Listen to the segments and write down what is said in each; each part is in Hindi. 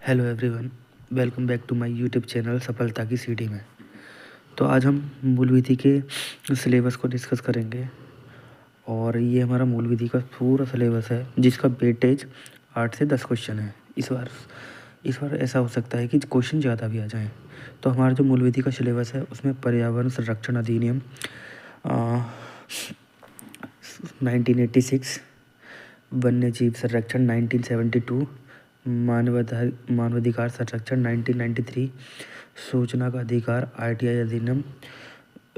Hello everyone, welcome back to my YouTube channel सफलता की सीढ़ी में। तो आज हम मूल विधि के सिलेबस को डिस्कस करेंगे और ये हमारा मूल विधि का पूरा सिलेबस है जिसका वेटेज 8 से 10 क्वेश्चन है। इस बार ऐसा हो सकता है कि क्वेश्चन ज़्यादा भी आ जाएं। तो हमारा जो मूल विधि का सिलेबस है उसमें पर्यावरण संरक्षण अधिनियम 1986, वन्य जीव संरक्षण 1972, मानवाधिकार संरक्षण 1993, सूचना का अधिकार आरटीआई अधिनियम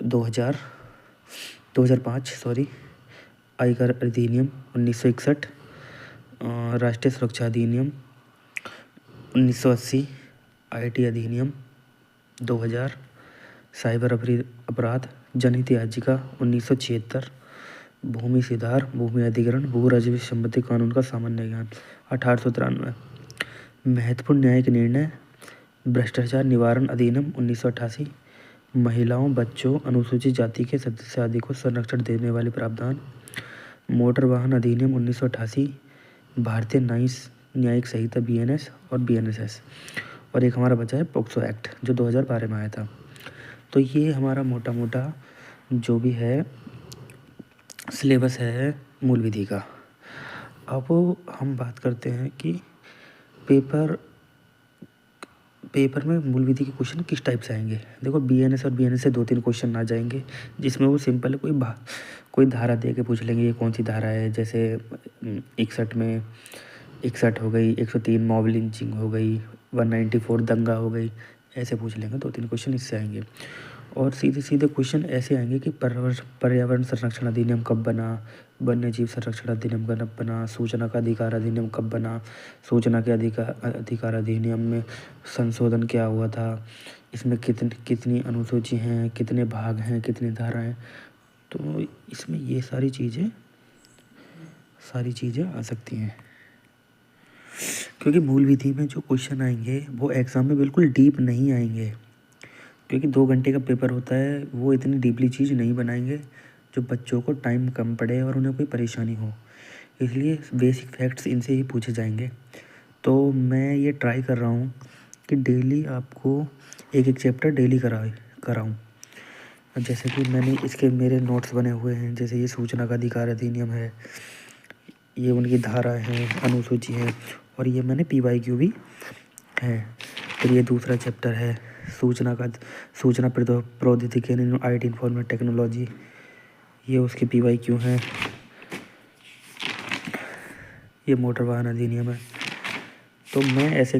2005, आयकर अधिनियम 1961, राष्ट्रीय सुरक्षा अधिनियम 1980, आईटी अधिनियम 2000, साइबर अपराध जनहित याचिका 1976, भूमि सुधार, भूमि अधिग्रहण, भू राजस्व संबंधी कानून का सामान्य ज्ञान 1893, महत्वपूर्ण न्यायिक निर्णय, भ्रष्टाचार निवारण अधिनियम 1988, महिलाओं, बच्चों, अनुसूचित जाति के सदस्य आदि को संरक्षण देने वाले प्रावधान, मोटर वाहन अधिनियम 1988, भारतीय न्यायिक संहिता बीएनएस और बीएनएसएस, और एक हमारा बचा है पोक्सो एक्ट जो 2012 में आया था। तो ये हमारा मोटा मोटा जो भी है सिलेबस है मूल विधि का। अब हम बात करते हैं कि पेपर में मूल विधि के क्वेश्चन किस टाइप से आएंगे। देखो, बीएनएस और बीएनएस से 2-3 क्वेश्चन आ जाएंगे जिसमें वो सिंपल है, कोई धारा दे के पूछ लेंगे ये कौन सी धारा है। जैसे 61 में 61 हो गई, 103 मॉब लिंचिंग हो गई, 194 दंगा हो गई, ऐसे पूछ लेंगे। 2-3 क्वेश्चन इससे आएंगे और सीधे सीधे क्वेश्चन ऐसे आएंगे कि पर्यावरण संरक्षण अधिनियम कब बना, वन्य जीव संरक्षण अधिनियम कब बना, सूचना का अधिकार अधिनियम कब बना, सूचना के अधिकार अधिनियम में संशोधन क्या हुआ था, इसमें कितनी अनुसूची हैं, कितने भाग हैं, कितनी धाराएं। तो इसमें ये सारी चीज़ें आ सकती हैं, क्योंकि मूल विधि में जो क्वेश्चन आएंगे वो एग्ज़ाम में बिल्कुल डीप नहीं आएंगे, क्योंकि 2 घंटे का पेपर होता है। वो इतनी डीपली चीज़ नहीं बनाएंगे जो बच्चों को टाइम कम पड़े और उन्हें कोई परेशानी हो। इसलिए बेसिक फैक्ट्स इनसे ही पूछे जाएंगे। तो मैं ये ट्राई कर रहा हूँ कि डेली आपको एक चैप्टर डेली कराऊँ। जैसे कि मेरे नोट्स बने हुए हैं। जैसे ये सूचना का अधिकार अधिनियम है, ये उनकी धारा है, अनुसूची है, और ये मैंने PYQ भी है। फिर ये दूसरा चैप्टर है सूचना प्रौद्योगिकी यानी IT इन्फॉर्मेशन टेक्नोलॉजी, ये उसके PYQ हैं। ये मोटर वाहन अधिनियम है। तो मैं ऐसे